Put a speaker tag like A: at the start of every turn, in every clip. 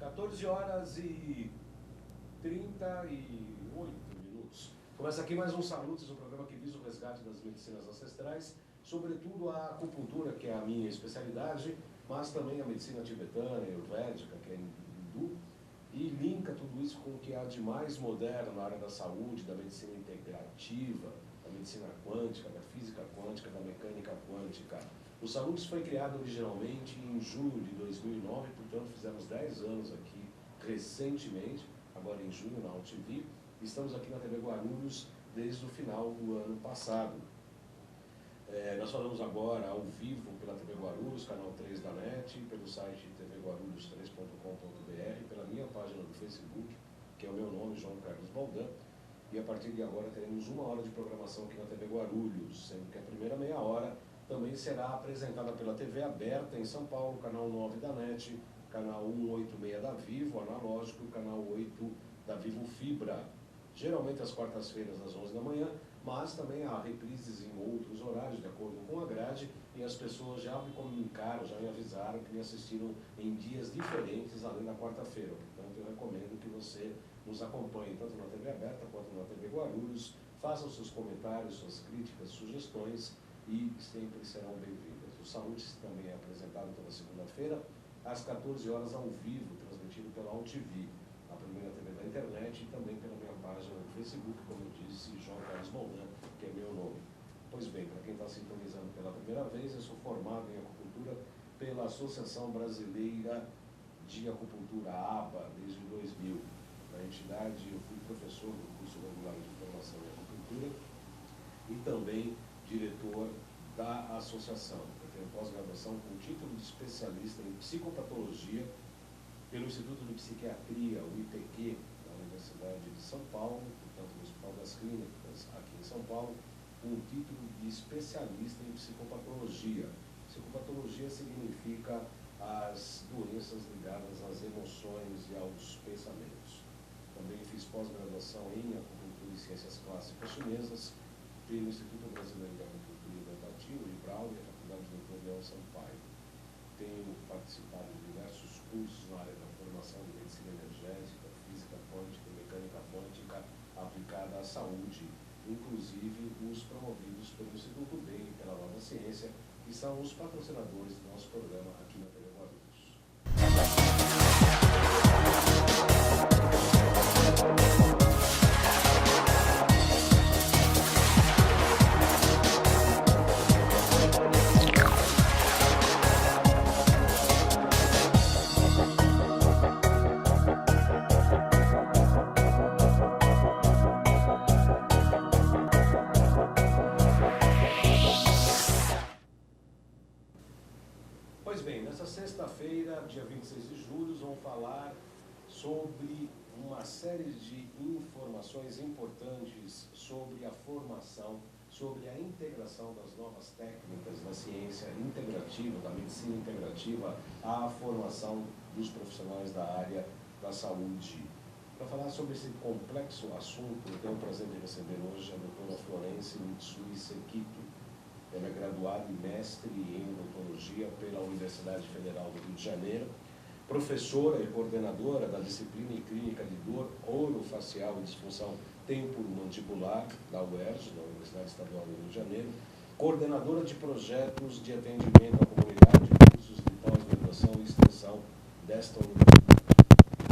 A: 14 horas e 38 minutos. Começa aqui mais um Salutos, um programa que visa o resgate das medicinas ancestrais, sobretudo a acupuntura, que é a minha especialidade, mas também a medicina tibetana, ayurvédica, que é hindu, e linka tudo isso com o que há de mais moderno na área da saúde, da medicina integrativa, da medicina quântica, da física quântica, da mecânica quântica. O Salutos foi criado originalmente em julho de 2009, portanto fizemos 10 anos aqui recentemente, agora em junho na UTV. Estamos aqui na TV Guarulhos desde o final do ano passado. Nós falamos agora ao vivo pela TV Guarulhos, canal 3 da NET, pelo site tvguarulhos3.com.br, pela minha página do Facebook, que é o meu nome, João Carlos Baldan. E a partir de agora teremos 1 hora de programação aqui na TV Guarulhos, sendo que a primeira meia hora também será apresentada pela TV aberta em São Paulo, canal 9 da NET, canal 186 da Vivo, analógico, e canal 8 da Vivo Fibra. Geralmente às quartas-feiras às 11 da manhã, mas também há reprises em outros horários, de acordo com a grade, e as pessoas já me comunicaram, já me avisaram que me assistiram em dias diferentes, além da quarta-feira. Portanto, eu recomendo que você nos acompanhe, tanto na TV aberta quanto na TV Guarulhos, façam seus comentários, suas críticas, sugestões, e sempre serão bem-vindas. O Saúde também é apresentado toda segunda-feira, às 14 horas ao vivo, transmitido pela UTV, a primeira TV da internet, e também pela minha página no Facebook, como eu disse, João Carlos Baldan, que é meu nome. Pois bem, para quem está sintonizando pela primeira vez, eu sou formado em acupuntura pela Associação Brasileira de Acupuntura, ABA, desde 2000. Na entidade, eu fui professor do curso regular de formação em acupuntura e também diretor da associação. Eu tenho pós-graduação com título de especialista em psicopatologia pelo Instituto de Psiquiatria, o IPQ, da Universidade de São Paulo, portanto, no Hospital das Clínicas, aqui em São Paulo, com o título de especialista em psicopatologia. Psicopatologia significa as doenças ligadas às emoções e aos pensamentos. Também fiz pós-graduação em acupuntura e ciências clássicas chinesas pelo Instituto Brasileiro de Acupuntura e Educativo, IBRAU, e a Faculdade Dr. Leão Sampaio. Tenho participado de diversos cursos na área da formação de medicina energética, física quântica e mecânica quântica aplicada à saúde, inclusive os promovidos pelo Instituto BEM e pela Nova Ciência, que são os patrocinadores do nosso programa aqui na TV Guarulhos. Pois bem, nessa sexta-feira, dia 26 de julho, vamos falar sobre uma série de informações importantes sobre a formação, sobre a integração das novas técnicas da ciência integrativa, da medicina integrativa, à formação dos profissionais da área da saúde. Para falar sobre esse complexo assunto, eu tenho o prazer de receber hoje a doutora Florence Mitsui Sekito. Ela é graduada e mestre em odontologia pela Universidade Federal do Rio de Janeiro, professora e coordenadora da disciplina em clínica de dor orofacial e disfunção temporomandibular da UERJ, da Universidade Estadual do Rio de Janeiro, coordenadora de projetos de atendimento à comunidade e cursos de pós-graduação e extensão desta universidade.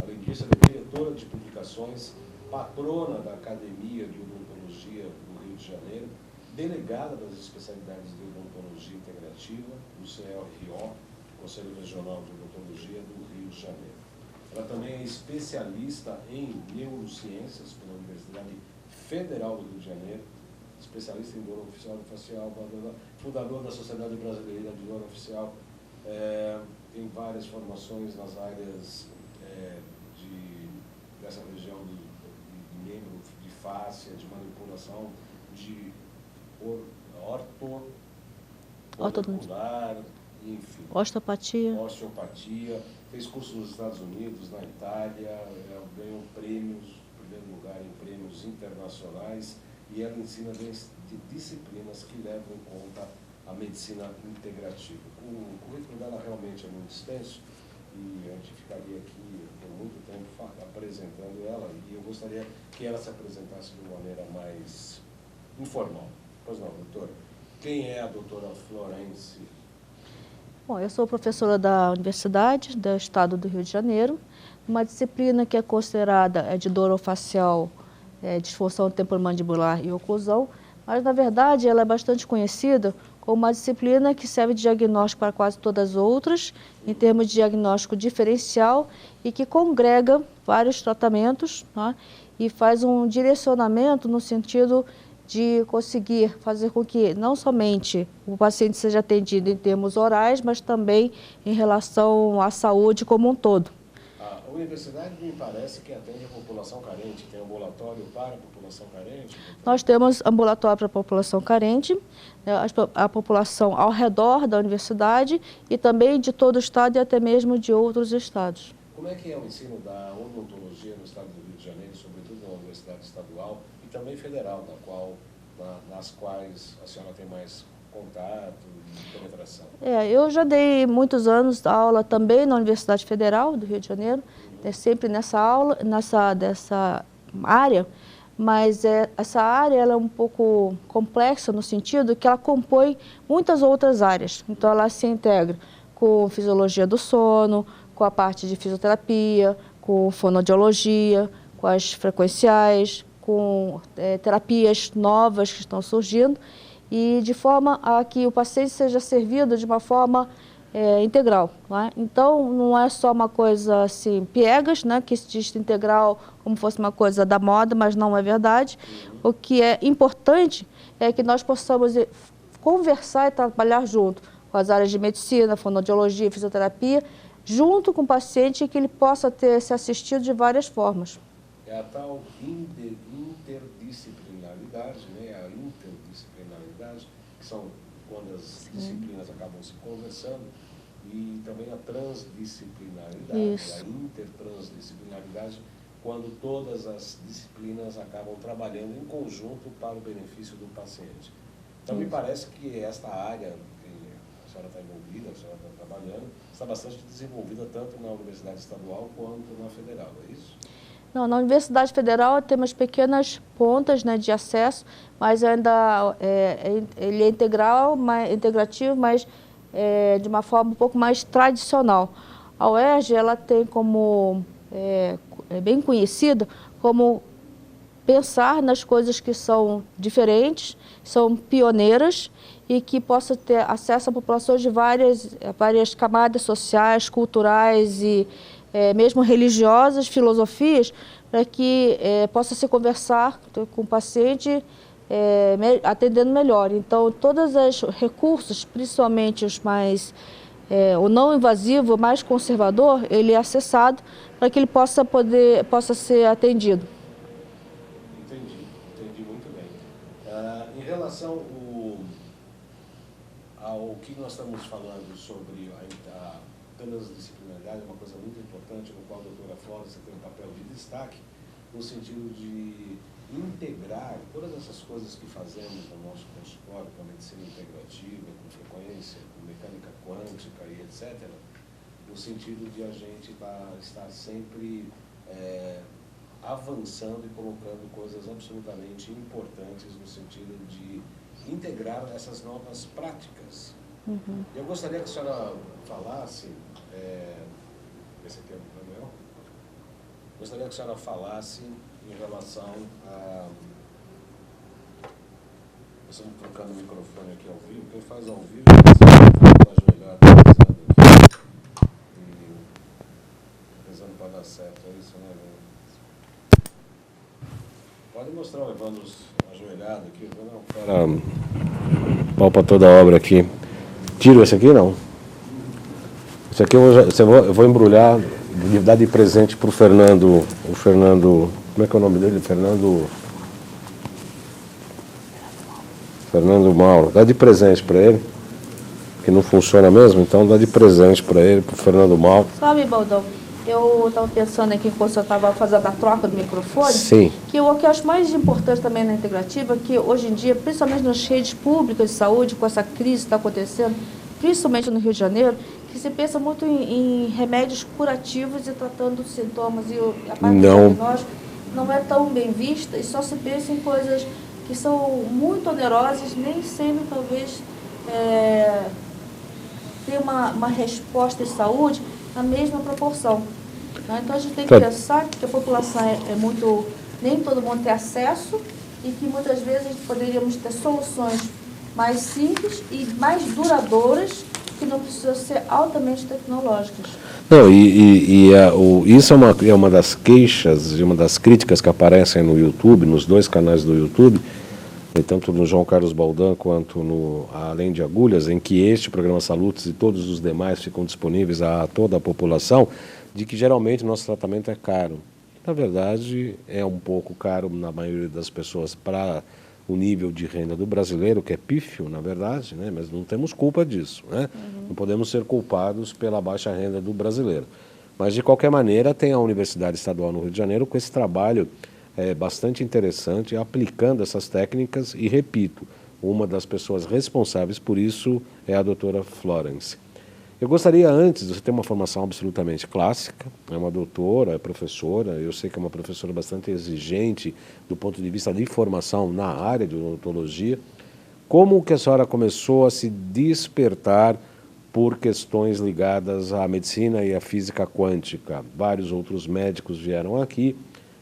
A: Além disso, ela é diretora de publicações, patrona da Academia de Odontologia do Rio de Janeiro, delegada das especialidades de odontologia integrativa, do CRO, Conselho Regional de Odontologia do Rio de Janeiro. Ela também é especialista em neurociências pela Universidade Federal do Rio de Janeiro, especialista em dor oficial e facial, fundador da Sociedade Brasileira de Dor Oficial, tem várias formações nas áreas dessa região de membro, de fáscia, de manipulação, de ortomolecular, enfim. Osteopatia. Fez curso nos Estados Unidos, na Itália, ganhou prêmios, primeiro lugar em prêmios internacionais, e ela ensina disciplinas que levam em conta a medicina integrativa. O currículo dela realmente é muito extenso, e a gente ficaria aqui por apresentando ela, e eu gostaria que ela se apresentasse de uma maneira mais informal. Pois não, doutora? Quem é a doutora Florence?
B: Bom, eu sou professora da Universidade do Estado do Rio de Janeiro, uma disciplina que é considerada de dor orofacial, disfunção temporomandibular e oclusão, mas na verdade ela é bastante conhecida como uma disciplina que serve de diagnóstico para quase todas as outras, em termos de diagnóstico diferencial e que congrega vários tratamentos, né, e faz um direcionamento no sentido de conseguir fazer com que não somente o paciente seja atendido em termos orais, mas também em relação à saúde como um todo.
A: A universidade me parece que atende a população carente, tem ambulatório para a população carente?
B: Nós temos ambulatório para a população carente, né, a população ao redor da universidade e também de todo o estado e até mesmo de outros estados.
A: Como é que é o ensino da odontologia no estado do Rio de Janeiro, sobretudo na universidade estadual e também federal, nas quais a senhora tem mais contato e penetração?
B: Eu já dei muitos anos aula também na Universidade Federal do Rio de Janeiro, sempre nessa dessa área, mas essa área ela é um pouco complexa no sentido que ela compõe muitas outras áreas. Então ela se integra com fisiologia do sono, com a parte de fisioterapia, com fonoaudiologia, com as frequenciais, com terapias novas que estão surgindo, e de forma a que o paciente seja servido de uma forma integral. Não é? Então, não é só uma coisa assim, piegas, né, que se diz integral como fosse uma coisa da moda, mas não é verdade. O que é importante é que nós possamos conversar e trabalhar junto com as áreas de medicina, fonoaudiologia, fisioterapia, junto com o paciente, e que ele possa se assistido de várias formas.
A: É a tal interdisciplinaridade, né? A interdisciplinaridade, que são quando as disciplinas acabam se conversando, e também a transdisciplinaridade,
B: Isso.
A: a intertransdisciplinaridade, quando todas as disciplinas acabam trabalhando em conjunto para o benefício do paciente. Então, me parece que esta área que a senhora está envolvida, a senhora está trabalhando, está bastante desenvolvida tanto na Universidade Estadual quanto na Federal, é isso?
B: Não, na Universidade Federal temos pequenas pontas, né, de acesso, mas ainda ele é integrativo, mas de uma forma um pouco mais tradicional. A UERJ ela tem como, é bem conhecida como pensar nas coisas que são diferentes, são pioneiras e que possa ter acesso a populações de várias camadas sociais, culturais e mesmo religiosas, filosofias, para que possa se conversar com o paciente atendendo melhor. Então, todos os recursos, principalmente os mais, o não invasivo, mais conservador, ele é acessado para que ele possa ser atendido.
A: Entendi muito bem. Em relação ao que nós estamos falando sobre a transdisciplinaridade, é uma coisa muito importante, no qual a doutora Florence tem um papel de destaque, no sentido de integrar todas essas coisas que fazemos no nosso consultório, com a medicina integrativa, com frequência, com mecânica quântica e etc., no sentido de a gente estar sempre avançando e colocando coisas absolutamente importantes no sentido de integrar essas novas práticas.
B: Uhum.
A: Eu gostaria que a senhora falasse, esse aqui é o Manuel, gostaria que a senhora falasse em relação a... Nós estamos trocando o microfone aqui ao vivo, quem faz ao vivo é ajoelhado, rezando para dar certo, é isso, né? Pode mostrar o Evandro ajoelhado aqui, pau para toda a obra aqui. Tiro esse aqui, não? Esse aqui eu vou embrulhar, dar de presente para o Fernando, como é que é o nome dele? Fernando Mauro. Dá de presente para ele, que não funciona mesmo, então dá de presente para ele, para o Fernando Mauro.
B: Sabe, Baldão, eu estava pensando aqui, enquanto eu estava fazendo a troca do microfone,
A: sim,
B: que o que eu acho mais importante também na integrativa é que hoje em dia, principalmente nas redes públicas de saúde, com essa crise que está acontecendo, principalmente no Rio de Janeiro, que se pensa muito em remédios curativos e tratando os sintomas, e a parte do
C: Não.
B: diagnóstico não é tão bem vista, e só se pensa em coisas que são muito onerosas, nem sempre talvez ter uma resposta de saúde na mesma proporção. Né? Então a gente tem que pensar que a população nem todo mundo tem acesso, e que muitas vezes poderíamos ter soluções mais simples e mais duradouras, que não precisam ser altamente tecnológicas.
C: Não, isso é uma das queixas e uma das críticas que aparecem no YouTube, nos dois canais do YouTube, tanto no João Carlos Baldan quanto no Além de Agulhas, em que este programa Salutis e todos os demais ficam disponíveis a toda a população, de que geralmente o nosso tratamento é caro. Na verdade, é um pouco caro na maioria das pessoas para o nível de renda do brasileiro, que é pífio, na verdade, né? Mas não temos culpa disso, né? Não podemos ser culpados pela baixa renda do brasileiro. Mas, de qualquer maneira, tem a Universidade Estadual no Rio de Janeiro com esse trabalho bastante interessante, aplicando essas técnicas, e, repito, uma das pessoas responsáveis por isso é a doutora Florence. Eu gostaria, antes, você tem uma formação absolutamente clássica, é uma doutora, é professora, eu sei que é uma professora bastante exigente do ponto de vista de formação na área de odontologia. Como que a senhora começou a se despertar por questões ligadas à medicina e à física quântica? Vários outros médicos vieram aqui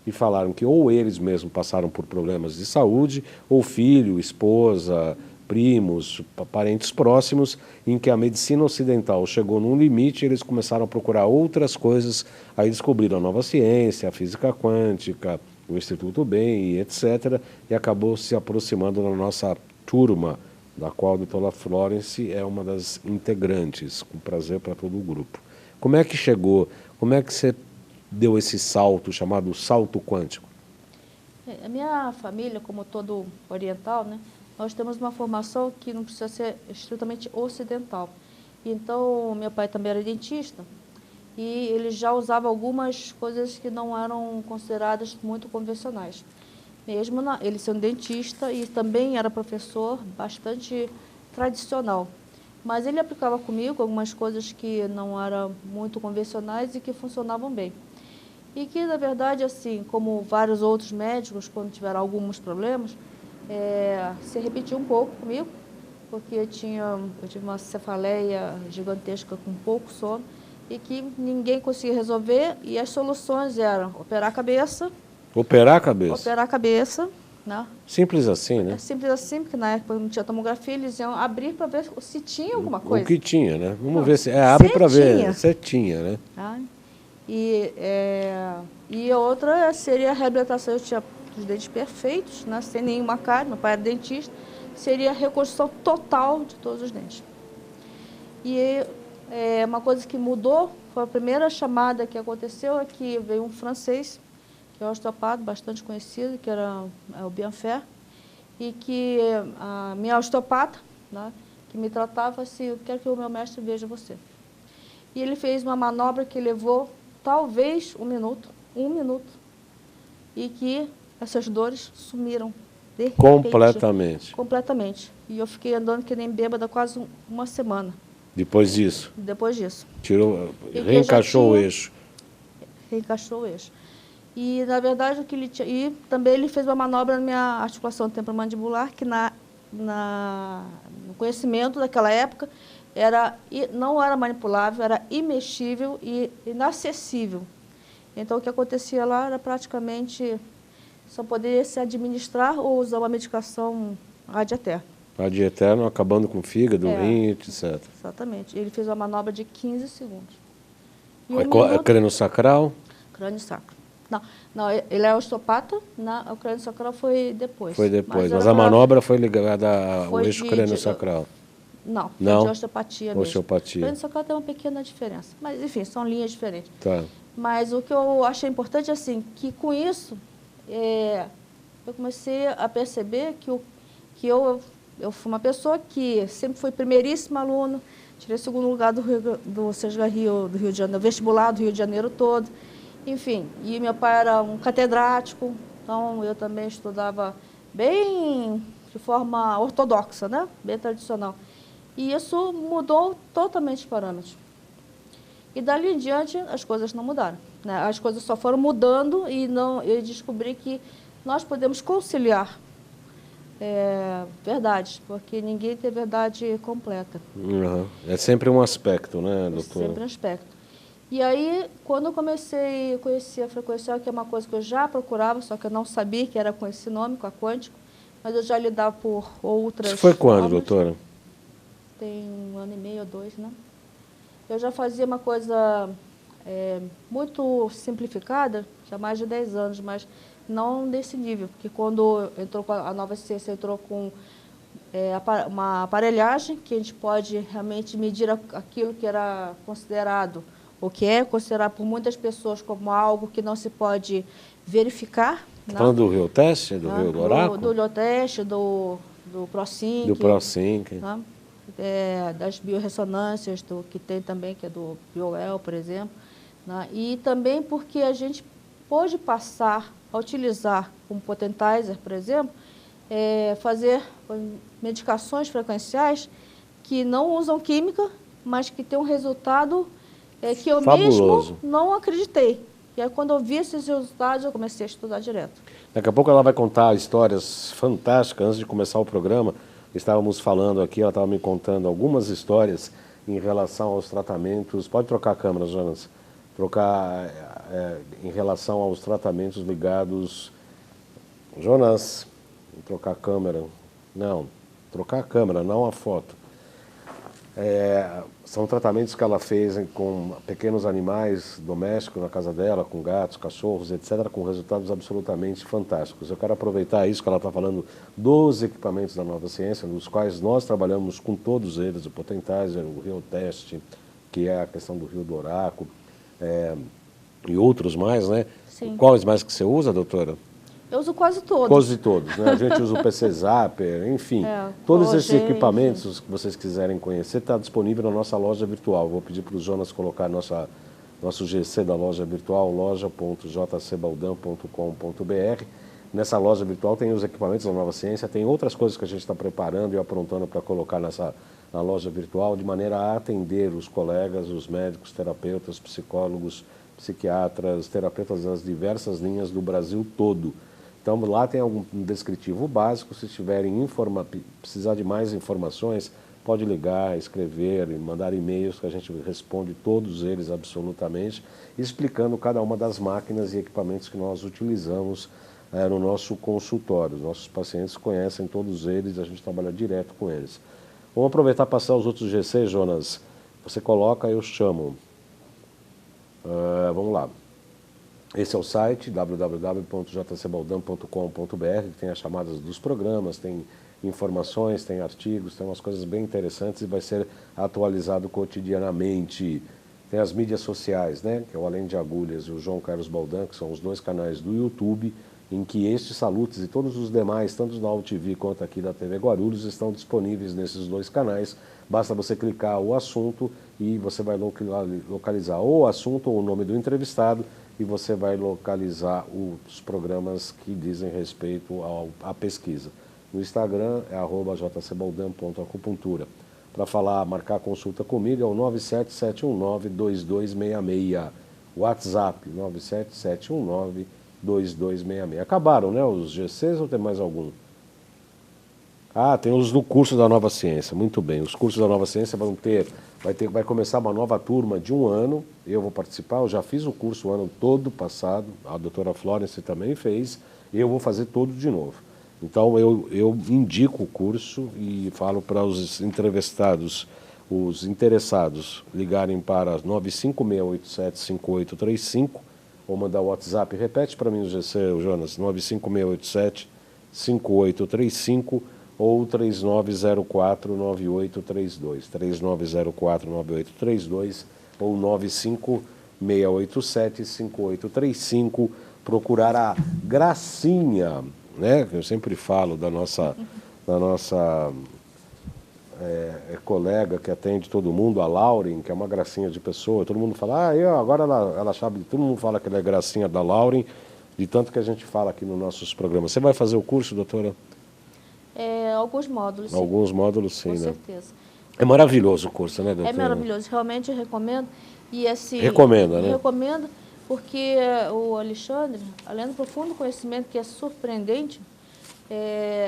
C: e falaram que ou eles mesmos passaram por problemas de saúde, ou filho, esposa, primos, parentes próximos, em que a medicina ocidental chegou num limite, eles começaram a procurar outras coisas, aí descobriram a nova ciência, a física quântica, o Instituto Bem, etc., e acabou se aproximando da nossa turma, da qual a doutora Florence é uma das integrantes, com prazer para todo o grupo. Como é que chegou, como é que você deu esse salto, chamado salto quântico?
B: A minha família, como todo oriental, né, nós temos uma formação que não precisa ser estritamente ocidental. Então, meu pai também era dentista, e ele já usava algumas coisas que não eram consideradas muito convencionais. Mesmo ele sendo dentista, e também era professor bastante tradicional. Mas ele aplicava comigo algumas coisas que não eram muito convencionais e que funcionavam bem. E que, na verdade, assim, como vários outros médicos, quando tiveram alguns problemas, se repetiu um pouco comigo, porque eu tive uma cefaleia gigantesca com pouco sono, e que ninguém conseguia resolver, e as soluções eram operar a cabeça.
C: Operar a cabeça?
B: Operar a cabeça, né?
C: Simples assim, né?
B: É simples assim, porque na época não tinha tomografia, eles iam abrir para ver se tinha alguma coisa.
C: O que tinha, né? Vamos ver se... abre para ver. Você tinha, né?
B: E a outra seria a reabilitação. Eu tinha os dentes perfeitos, né, sem nenhuma cárie, meu pai era dentista, seria a reconstrução total de todos os dentes. E uma coisa que mudou, foi a primeira chamada que aconteceu, é que veio um francês, que é um osteopata bastante conhecido, que era o Bienfer, e que a minha osteopata, né, que me tratava assim, eu quero que o meu mestre veja você. E ele fez uma manobra que levou talvez um minuto, e que essas dores sumiram de repente.
C: Completamente.
B: Completamente. E eu fiquei andando que nem bêbada quase uma semana.
C: Depois disso?
B: Depois disso.
C: Reencaixou o eixo.
B: Reencaixou o eixo. E, na verdade, o que ele tinha... E também ele fez uma manobra na minha articulação temporomandibular, que no conhecimento daquela época não era manipulável, era imexível e inacessível. Então, o que acontecia lá era praticamente... Só poderia se administrar ou usar uma medicação ad eterno. Ad
C: eterno, acabando com o fígado, rim, etc.
B: Exatamente. Ele fez uma manobra de 15 segundos.
C: Crânio sacral?
B: Crânio sacro. Não, ele é osteopata, o crânio sacral foi depois.
C: Foi depois, mas a manobra foi ligada ao eixo crânio sacral.
B: Não, foi de osteopatia mesmo.
C: Osteopatia.
B: O crânio sacral tem uma pequena diferença, mas enfim, são linhas diferentes.
C: Tá.
B: Mas o que eu achei importante, assim, que com isso... eu comecei a perceber que eu fui uma pessoa que sempre fui primeiríssima aluna, tirei segundo lugar do Sesga Rio, do Rio de Janeiro, vestibular do Rio de Janeiro todo, enfim. E meu pai era um catedrático, então eu também estudava bem de forma ortodoxa, né? Bem tradicional. E isso mudou totalmente os parâmetros. E dali em diante as coisas não mudaram, né? As coisas só foram mudando e eu descobri que nós podemos conciliar verdades, porque ninguém tem verdade completa.
C: Uhum. É sempre um aspecto, né, doutora?
B: Sempre um aspecto. E aí, quando eu comecei a conhecer a frequencial, que é uma coisa que eu já procurava, só que eu não sabia que era com esse nome, com a Quântico, mas eu já lidava por outras.
C: Isso foi quando,
B: formas.
C: doutora?
B: Tem 1 ano e meio ou 2, né? Eu já fazia uma coisa muito simplificada, já há mais de 10 anos, mas não nesse nível, porque quando entrou com a nova ciência, entrou com uma aparelhagem que a gente pode realmente medir aquilo que era considerado, o que é considerado por muitas pessoas como algo que não se pode verificar.
C: Tá falando do Rio Teste, do Rio do Oráculo?
B: Do Rio Teste, do ProSync.
C: Do ProSync.
B: Né? Das biorressonâncias, que tem também, que é do BioWell, por exemplo. Né? E também porque a gente pode passar a utilizar como potentizer, por exemplo, fazer medicações frequenciais que não usam química, mas que têm um resultado que eu
C: fabuloso.
B: mesmo não acreditei. E aí, quando eu vi esses resultados, eu comecei a estudar direto.
C: Daqui a pouco ela vai contar histórias fantásticas. Antes de começar o programa, estávamos falando aqui, ela estava me contando algumas histórias em relação aos tratamentos. Pode trocar a câmera, Jonas. Trocar em relação aos tratamentos ligados... Jonas, trocar a câmera. Não, trocar a câmera, não a foto. São tratamentos que ela fez com pequenos animais domésticos na casa dela, com gatos, cachorros, etc., com resultados absolutamente fantásticos. Eu quero aproveitar isso que ela está falando dos equipamentos da Nova Ciência, dos quais nós trabalhamos com todos eles, o Potentizer, o Rio Teste, que é a questão do Rio do Oráculo, e outros mais, né?
B: Sim.
C: Quais mais que você usa, doutora?
B: Eu uso quase todos.
C: Quase todos, né? A gente usa o PC Zapper, enfim. Todos esses equipamentos que vocês quiserem conhecer, está disponível na nossa loja virtual. Vou pedir para o Jonas colocar nosso GC da loja virtual, loja.jcbaldan.com.br. Nessa loja virtual tem os equipamentos da Nova Ciência, tem outras coisas que a gente está preparando e aprontando para colocar na loja virtual, de maneira a atender os colegas, os médicos, terapeutas, psicólogos, psiquiatras, terapeutas das diversas linhas do Brasil todo. Então, lá tem um descritivo básico. Se tiverem precisar de mais informações, pode ligar, escrever, mandar e-mails, que a gente responde todos eles absolutamente, explicando cada uma das máquinas e equipamentos que nós utilizamos no nosso consultório. Os nossos pacientes conhecem todos eles, a gente trabalha direto com eles. Vamos aproveitar para passar os outros GC, Jonas. Você coloca, eu chamo. Vamos lá. Esse é o site, www.jcbaldan.com.br, que tem as chamadas dos programas, tem informações, tem artigos, tem umas coisas bem interessantes e vai ser atualizado cotidianamente. Tem as mídias sociais, né? Que é o Além de Agulhas e o João Carlos Baldan, que são os dois canais do YouTube, em que estes salutes e todos os demais, tanto da UTV quanto aqui da TV Guarulhos, estão disponíveis nesses dois canais. Basta você clicar o assunto e você vai localizar ou o assunto ou o nome do entrevistado, e você vai localizar os programas que dizem respeito à pesquisa. No Instagram é @jcbaldan.acupuntura. Para falar, marcar consulta comigo é o 977192266. WhatsApp 977192266. Acabaram, né, os GCs ou tem mais algum? Tem os do curso da Nova Ciência. Muito bem, os cursos da Nova Ciência vai começar uma nova turma de 1 ano. Eu vou participar, eu já fiz o curso o ano todo passado, a doutora Florence também fez, e eu vou fazer todo de novo. Então eu indico o curso e falo para os entrevistados, os interessados, ligarem para 956875835 ou mandar o WhatsApp. Repete para mim o GC, Jonas, 956875835 ou 3904-9832, 3904-9832 ou 95687-5835, procurar a Gracinha, né? Eu sempre falo da nossa colega que atende todo mundo, a Lauren, que é uma gracinha de pessoa. Todo mundo fala, agora ela sabe, todo mundo fala que ela é gracinha da Lauren, de tanto que a gente fala aqui nos nossos programas. Você vai fazer o curso, doutora?
B: Alguns módulos, sim.
C: Alguns módulos, sim,
B: com
C: né?
B: certeza.
C: É maravilhoso o curso, né, doutora?
B: É maravilhoso, realmente eu recomendo. E assim,
C: Recomenda, né?
B: Recomendo, porque o Alexandre, além do profundo conhecimento que é surpreendente,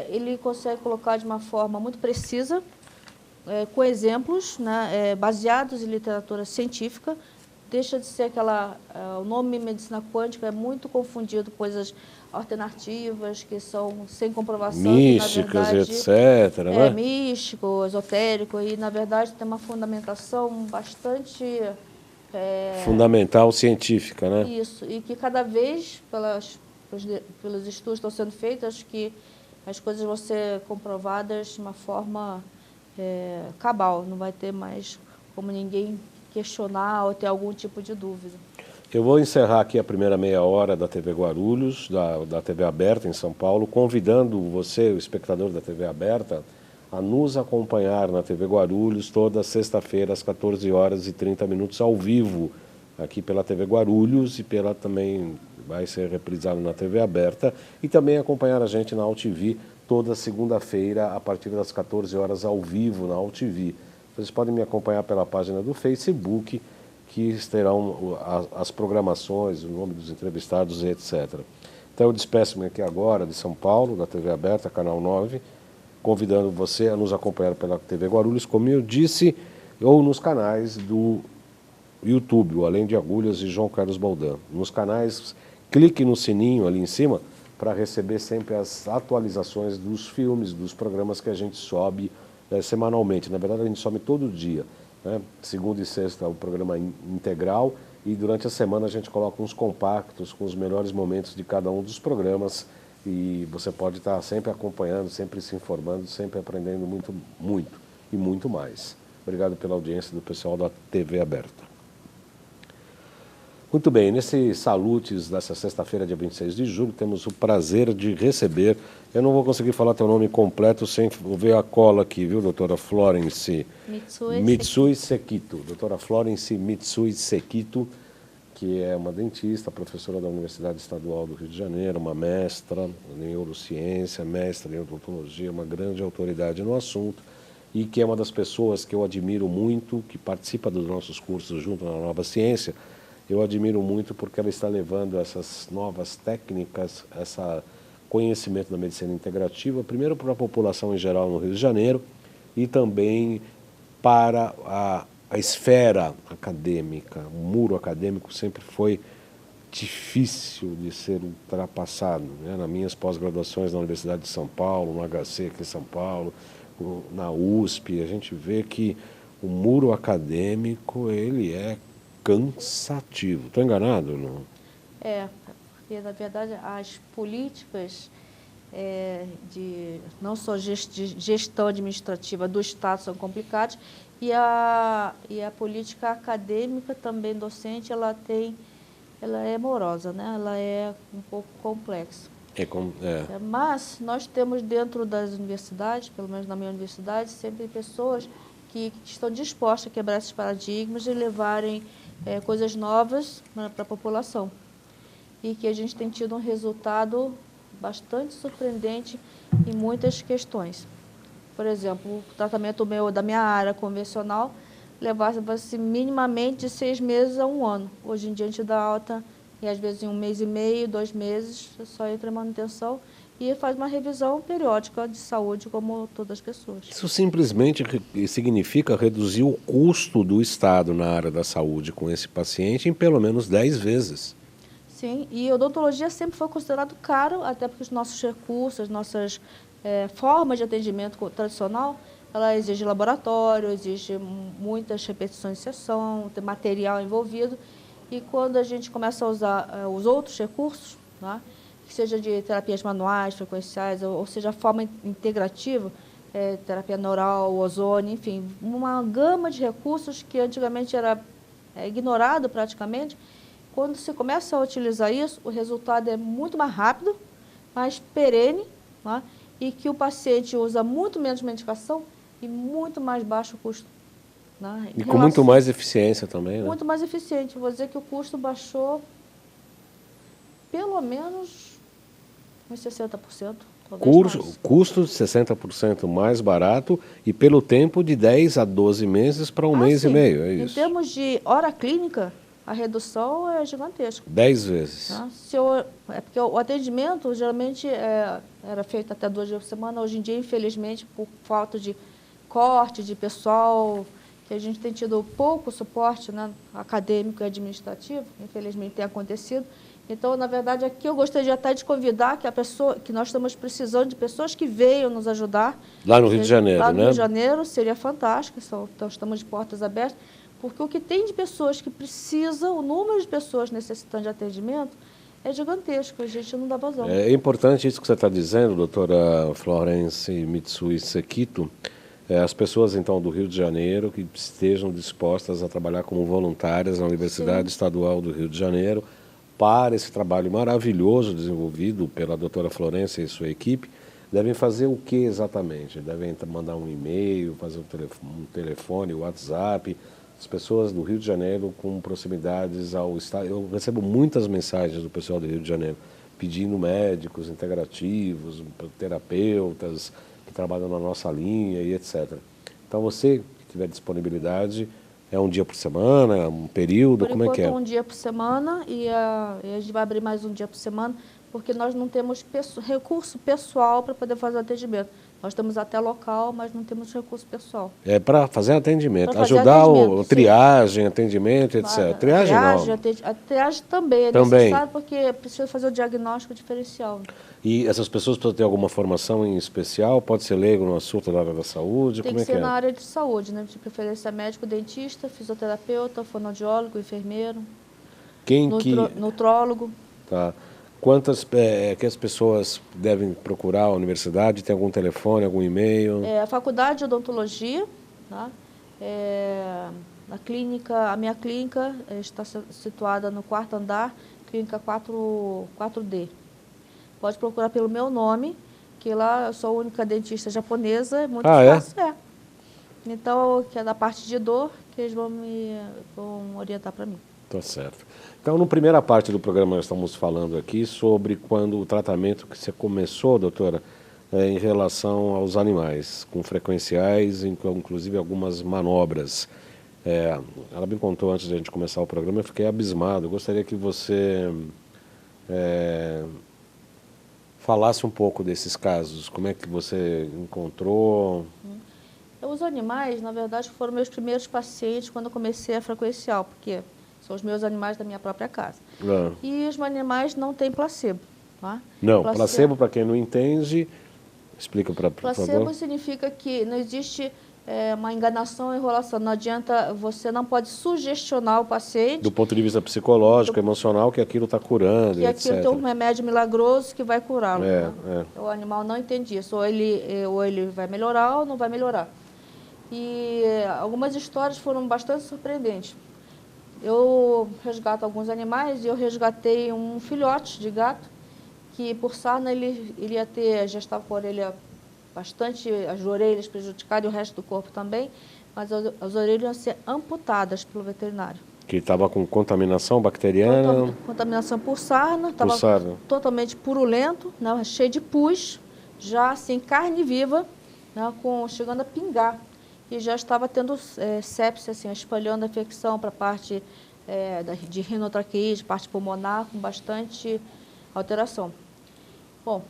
B: ele consegue colocar de uma forma muito precisa, com exemplos, né, baseados em literatura científica. Deixa de ser o nome medicina quântica é muito confundido com coisas alternativas, que são sem comprovação.
C: Místicas,
B: que, na verdade,
C: etc. Né?
B: Místico, esotérico, e na verdade tem uma fundamentação bastante...
C: fundamental científica, né?
B: Isso, e que cada vez, pelos estudos que estão sendo feitos, acho que as coisas vão ser comprovadas de uma forma cabal, não vai ter mais como ninguém questionar ou ter algum tipo de dúvida.
C: Eu vou encerrar aqui a primeira meia hora da TV Guarulhos, da TV Aberta em São Paulo, convidando você, o espectador da TV Aberta, a nos acompanhar na TV Guarulhos toda sexta-feira às 14h30 ao vivo, aqui pela TV Guarulhos e também vai ser reprisado na TV Aberta, e também acompanhar a gente na AltV toda segunda-feira a partir das 14 horas ao vivo na AltV. Vocês podem me acompanhar pela página do Facebook, que terão as programações, o nome dos entrevistados e etc. Então eu despeço-me aqui agora de São Paulo, da TV Aberta, Canal 9, convidando você a nos acompanhar pela TV Guarulhos, como eu disse, ou nos canais do YouTube, o Além de Agulhas e João Carlos Baldan. Nos canais, clique no sininho ali em cima para receber sempre as atualizações dos filmes, dos programas que a gente sobe semanalmente. Na verdade, a gente sobe todo dia, né? Segunda e sexta o programa integral, e durante a semana a gente coloca uns compactos com os melhores momentos de cada um dos programas, e você pode estar sempre acompanhando, sempre se informando, sempre aprendendo muito, muito e muito mais. Obrigado pela audiência do pessoal da TV Aberta. Muito bem, nesse Salutes dessa sexta-feira, dia 26 de julho, temos o prazer de receber, eu não vou conseguir falar teu nome completo sem ver a cola aqui, viu, doutora Florence Mitsui Sekito. Doutora Florence Mitsui Sekito, que é uma dentista, professora da Universidade Estadual do Rio de Janeiro, uma mestra em neurociência, mestra em odontologia, uma grande autoridade no assunto, e que é uma das pessoas que eu admiro muito, que participa dos nossos cursos junto na Nova Ciência. Eu admiro muito porque ela está levando essas novas técnicas, esse conhecimento da medicina integrativa, primeiro para a população em geral no Rio de Janeiro e também para a esfera acadêmica. O muro acadêmico sempre foi difícil de ser ultrapassado, né? Nas minhas pós-graduações na Universidade de São Paulo, no HC aqui em São Paulo, na USP, a gente vê que o muro acadêmico ele é cansativo. Estou enganado? Não?
B: Porque na verdade as políticas não só de gestão administrativa do Estado são complicadas, e a política acadêmica também docente, ela é morosa, né? Ela é um pouco complexa. Mas nós temos dentro das universidades, pelo menos na minha universidade, sempre pessoas que estão dispostas a quebrar esses paradigmas e levarem coisas novas para a população. E que a gente tem tido um resultado bastante surpreendente em muitas questões. Por exemplo, o tratamento da minha área convencional levava-se minimamente de 6 meses a 1 ano. Hoje em dia a gente dá alta, e às vezes em 1 mês e meio, 2 meses, só entra em manutenção e faz uma revisão periódica de saúde, como todas as pessoas.
C: Isso simplesmente significa reduzir o custo do Estado na área da saúde com esse paciente em pelo menos 10 vezes.
B: Sim, e a odontologia sempre foi considerado caro, até porque os nossos recursos, as nossas formas de atendimento tradicional, ela exige laboratório, exige muitas repetições de sessão, tem material envolvido. E quando a gente começa a usar os outros recursos, né, que seja de terapias manuais, frequenciais, ou seja, a forma integrativa, terapia neural, ozônio, enfim, uma gama de recursos que antigamente era ignorado praticamente. Quando se começa a utilizar isso, o resultado é muito mais rápido, mais perene, né, e que o paciente usa muito menos medicação e muito mais baixo custo. Né,
C: e com muito mais eficiência também, né?
B: Muito mais eficiente. Vou dizer que o custo baixou pelo menos uns 60%. talvez mais.
C: Custo de 60% mais barato e pelo tempo de 10 a 12 meses para um mês
B: sim.
C: e meio, é
B: Em
C: isso?
B: termos de hora clínica, a redução é gigantesca.
C: 10 vezes.
B: Tá? É porque o atendimento geralmente era feito até 2 dias por semana. Hoje em dia, infelizmente, por falta de corte de pessoal, que a gente tem tido pouco suporte, né, acadêmico e administrativo, infelizmente tem acontecido. Então, na verdade, aqui eu gostaria até de convidar que nós estamos precisando de pessoas que venham nos ajudar.
C: Lá no Rio de Janeiro,
B: lá no
C: né?
B: Rio de Janeiro seria fantástico, então estamos de portas abertas, porque o que tem de pessoas que precisam, o número de pessoas necessitando de atendimento é gigantesco, a gente não dá vazão.
C: É importante isso que você está dizendo, doutora Florence Mitsui Sekito. As pessoas, então, do Rio de Janeiro que estejam dispostas a trabalhar como voluntárias na Universidade Estadual do Rio de Janeiro para esse trabalho maravilhoso desenvolvido pela doutora Florence e sua equipe, devem fazer o que exatamente? Devem mandar um e-mail, fazer um telefone, WhatsApp. As pessoas do Rio de Janeiro com proximidades ao Estado. Eu recebo muitas mensagens do pessoal do Rio de Janeiro pedindo médicos integrativos, terapeutas que trabalham na nossa linha e etc. Então, você que tiver disponibilidade, é um dia por semana, é um período, como é que é?
B: Por enquanto, um dia por semana e a gente vai abrir mais um dia por semana, porque nós não temos recurso pessoal para poder fazer o atendimento. Nós temos até local, mas não temos recurso pessoal.
C: É para fazer atendimento,
B: Pra fazer
C: ajudar
B: atendimento,
C: o triagem, atendimento, etc.
B: Claro,
C: Triagem não.
B: A triagem também é necessária porque precisa fazer o diagnóstico diferencial.
C: E essas pessoas precisam ter alguma formação em especial? Pode ser leigo no assunto da área da saúde?
B: Tem
C: como
B: que
C: é que
B: ser
C: é?
B: na área de saúde, né? De preferência médico, dentista, fisioterapeuta, fonoaudiólogo, enfermeiro, nutrólogo.
C: Tá. Quantas que as pessoas devem procurar a universidade? Tem algum telefone, algum e-mail?
B: A faculdade de odontologia, tá? A minha clínica está situada no 4º andar, clínica 4D. Pode procurar pelo meu nome, que lá eu sou a única dentista japonesa, é muito fácil. Então, que é da parte de dor, que eles vão orientar para mim.
C: Tá certo. Então, na primeira parte do programa, nós estamos falando aqui sobre quando o tratamento que você começou, doutora, em relação aos animais, com frequenciais, inclusive algumas manobras. Ela me contou antes de a gente começar o programa, eu fiquei abismado. Eu gostaria que você falasse um pouco desses casos. Como é que você encontrou?
B: Os animais, na verdade, foram meus primeiros pacientes quando eu comecei a frequencial, porque são os meus animais da minha própria casa. E os animais não têm placebo. Tá?
C: Não, placebo para quem não entende, explica por favor.
B: Placebo significa que não existe uma enganação ou enrolação. Não adianta, você não pode sugestionar o paciente.
C: Do ponto de vista psicológico, emocional, que aquilo está curando,
B: que
C: etc.
B: aquilo tem um remédio milagroso que vai curá-lo. O animal não entende isso. Ou ele vai melhorar ou não vai melhorar. E algumas histórias foram bastante surpreendentes. Eu resgato alguns animais e eu resgatei um filhote de gato que, por sarna, ele já estava com a orelha bastante, as orelhas prejudicadas e o resto do corpo também, mas as orelhas iam ser amputadas pelo veterinário.
C: Que estava com contaminação bacteriana?
B: Contaminação por sarna, estava totalmente purulento, né, cheio de pus, já sem carne viva, né, chegando a pingar. E já estava tendo sepse, assim, espalhando a infecção para a parte de rinotraqueite, parte pulmonar, com bastante alteração. Bom,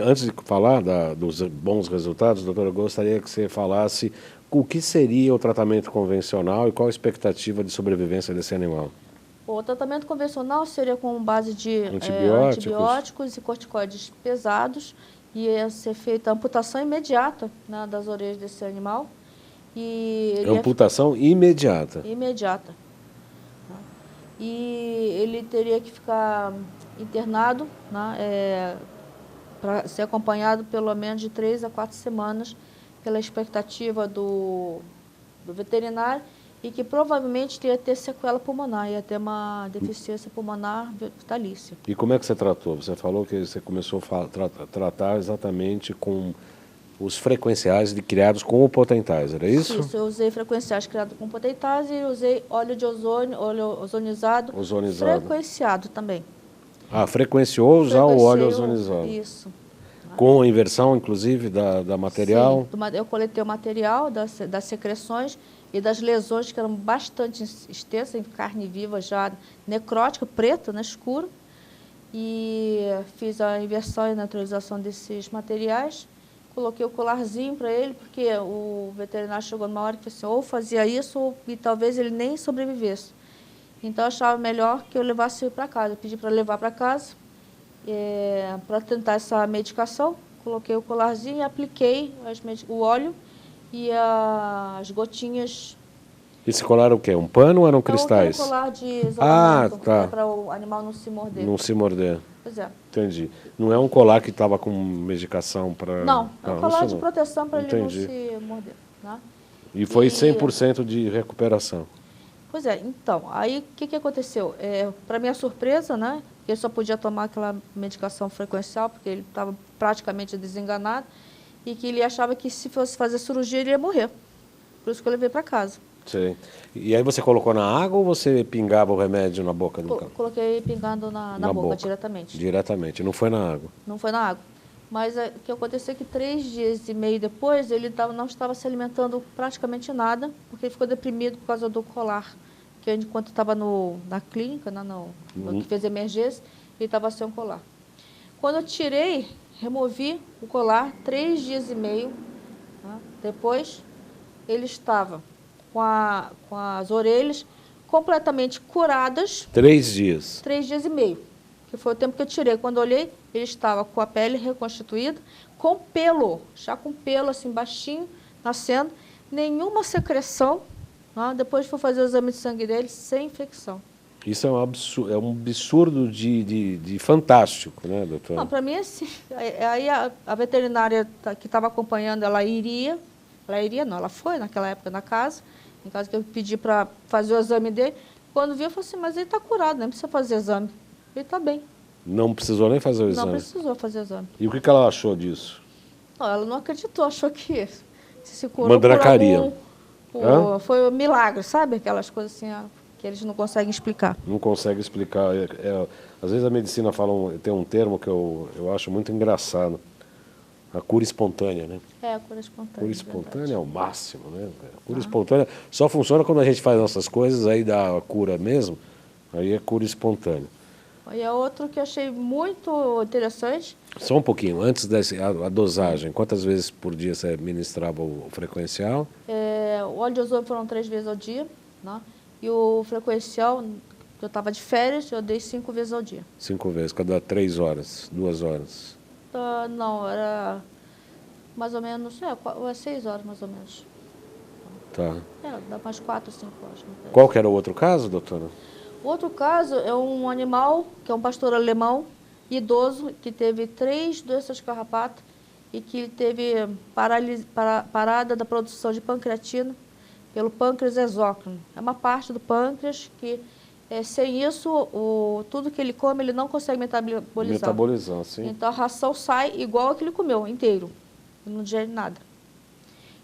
C: antes de falar dos bons resultados, doutora, eu gostaria que você falasse o que seria o tratamento convencional e qual a expectativa de sobrevivência desse animal.
B: O tratamento convencional seria com base de antibióticos e corticoides pesados, e ia ser feita a amputação imediata, né, das orelhas desse animal.
C: Amputação imediata?
B: Imediata. E ele teria que ficar internado, né, para ser acompanhado pelo menos de 3 a 4 semanas pela expectativa do veterinário, e que provavelmente ia ter sequela pulmonar, ia ter uma deficiência pulmonar vitalícia.
C: E como é que você tratou? Você falou que você começou a tratar exatamente com os frequenciais criados com o Potentizer, é isso?
B: Isso, eu usei frequenciais criados com Potentizer e usei óleo de ozônio, óleo ozonizado frequenciado também.
C: Ah, frequenciou usar o óleo ozonizado.
B: Isso.
C: Com a inversão, inclusive, da material?
B: Sim, eu coletei o material das secreções e das lesões, que eram bastante extensas, em carne viva já necrótica, preto, né, escuro. E fiz a inversão e neutralização desses materiais. Coloquei o colarzinho para ele, porque o veterinário chegou numa hora que falou assim, ou fazia isso, e talvez ele nem sobrevivesse. Então, eu achava melhor que eu levasse para casa. Eu pedi para levar para casa, para tentar essa medicação. Coloquei o colarzinho e apliquei o óleo e as gotinhas.
C: Esse colar era o quê? Um pano ou eram cristais?
B: É um colar de isolamento,
C: tá.
B: para o animal não se morder.
C: Não se morder.
B: Pois é.
C: Entendi. Não é um colar que estava com medicação para...
B: Não, é um colar de proteção para ele não se morder. Né?
C: E foi 100% de recuperação.
B: Pois é, então, aí o que aconteceu? Para minha surpresa, né, ele só podia tomar aquela medicação frequencial, porque ele estava praticamente desenganado, e que ele achava que se fosse fazer cirurgia ele ia morrer. Por isso que eu levei para casa.
C: Sim. E aí você colocou na água ou você pingava o remédio na boca do cão?
B: Coloquei pingando na boca diretamente.
C: Diretamente, não foi na água?
B: Não foi na água. Mas o que aconteceu é que 3 dias e meio depois, ele não estava se alimentando praticamente nada, porque ele ficou deprimido por causa do colar. Que enquanto estava na clínica, que fez emergência, ele estava sem um colar. Quando eu tirei, removi o colar, 3 dias e meio, tá? Depois, ele estava com as orelhas completamente curadas.
C: 3 dias?
B: 3 dias e meio, que foi o tempo que eu tirei. Quando eu olhei, ele estava com a pele reconstituída, com pelo, já com pelo assim baixinho, nascendo, nenhuma secreção. Depois fui fazer o exame de sangue dele, sem infecção.
C: Isso é um absurdo de fantástico, né, doutora?
B: Não, para mim, assim, aí a veterinária que estava acompanhando, ela foi naquela época na casa, em casa que eu pedi para fazer o exame dele. Quando vi, eu falei assim, mas ele está curado, nem precisa fazer exame. Ele está bem.
C: Não precisou nem fazer o exame?
B: Não precisou fazer o exame.
C: E o que ela achou disso?
B: Não, ela não acreditou, achou que se curou
C: mandracaria.
B: Foi um milagre, sabe? Aquelas coisas assim que eles não conseguem explicar.
C: Não consegue explicar. Às vezes a medicina tem um termo que eu acho muito engraçado. A cura espontânea, né?
B: A cura espontânea.
C: Cura espontânea é o máximo, né? A cura espontânea só funciona quando a gente faz nossas coisas, aí dá a cura mesmo, aí é cura espontânea.
B: E é outro que eu achei muito interessante.
C: Só um pouquinho, antes a dosagem, quantas vezes por dia você ministrava o frequencial?
B: O óleo de ozônio foram 3 vezes ao dia, né? E o frequencial, eu estava de férias, eu dei 5 vezes ao dia. 5
C: vezes, cada 3 horas, 2 horas?
B: Não, era mais ou menos, 6 horas mais ou menos.
C: Tá.
B: Dá mais 4, 5 horas.
C: Qual que era o outro caso, doutora?
B: O outro caso é um animal, que é um pastor alemão, idoso, que teve 3 doenças de carrapato e que teve parada da produção de pancreatina pelo pâncreas exócrino. É uma parte do pâncreas que, sem isso, tudo que ele come, ele não consegue metabolizar.
C: Metabolizar, sim.
B: Então, a ração sai igual a que ele comeu, inteiro. Ele não digere nada.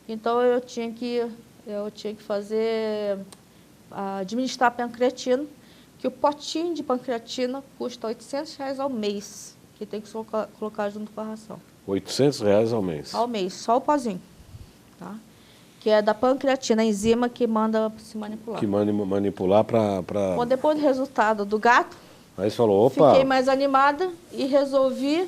B: Então, eu tinha que fazer, administrar pancreatina, que o potinho de pancreatina custa R$800 ao mês, que tem que colocar junto com a ração.
C: R$800 ao mês?
B: Ao mês, só o pozinho. Tá? Que é da pancreatina, a enzima que manda se manipular.
C: Que manda manipular para...
B: Bom, depois do resultado do gato,
C: aí você falou, opa...
B: fiquei mais animada e resolvi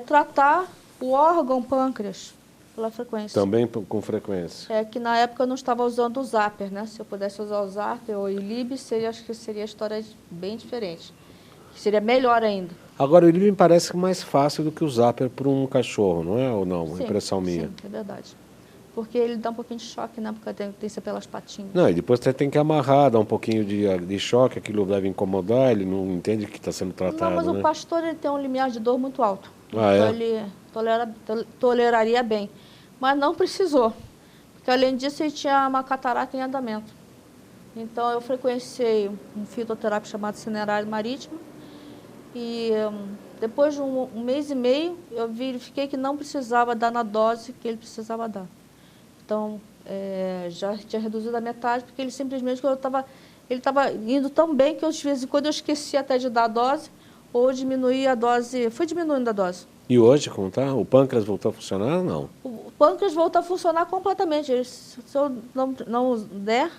B: tratar o órgão pâncreas pela frequência.
C: Também com frequência.
B: Que na época eu não estava usando o Zapper, né? Se eu pudesse usar o Zapper ou o Ilib, acho que seria a história bem diferente. Seria melhor ainda.
C: Agora, o Ilib me parece mais fácil do que o Zapper para um cachorro, não é? Ou não?
B: Sim,
C: impressão minha.
B: Sim, é verdade. Porque ele dá um pouquinho de choque, né? Porque tem que ser pelas patinhas.
C: Não, e depois você tem que amarrar, dar um pouquinho de choque, aquilo deve incomodar, ele não entende que está sendo tratado,
B: Não, mas
C: né?
B: o pastor ele tem um limiar de dor muito alto.
C: Então
B: ele toleraria bem. Mas não precisou. Porque além disso ele tinha uma catarata em andamento. Então eu frequenciei um fitoterápico chamado cinerário marítimo. E depois de um mês e meio, eu verifiquei que não precisava dar na dose que ele precisava dar. Então, já tinha reduzido a metade, porque ele simplesmente, ele estava indo tão bem que eu, de vez em quando eu esquecia até de dar a dose, ou diminuir a dose, fui diminuindo a dose.
C: E hoje, como está? O pâncreas voltou a funcionar ou não?
B: O pâncreas volta a funcionar completamente. Se eu não der,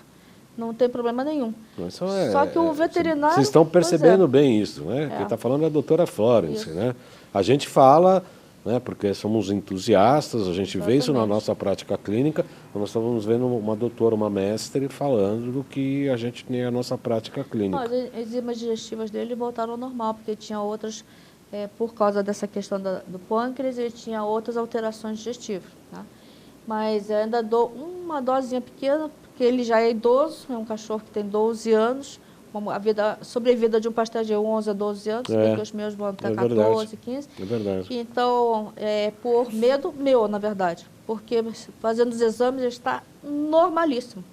B: não tem problema nenhum. Só que o veterinário...
C: Vocês estão percebendo bem isso, né? Quem está falando é a doutora Florence, né? A gente fala, né, porque somos entusiastas, a gente vê isso na nossa prática clínica, nós estamos vendo uma doutora, uma mestre, falando do que a gente tem na nossa prática clínica.
B: As enzimas digestivas dele voltaram ao normal, porque tinha outras, por causa dessa questão do pâncreas, ele tinha outras alterações digestivas. Tá? Mas eu ainda dou uma dosinha pequena, porque ele já é idoso, é um cachorro que tem 12 anos, a sobrevida de um pastel de 11 a 12 anos, porque os meus vão até 14, 15.
C: É verdade.
B: Então, por medo meu, na verdade, porque fazendo os exames ele está normalíssimo.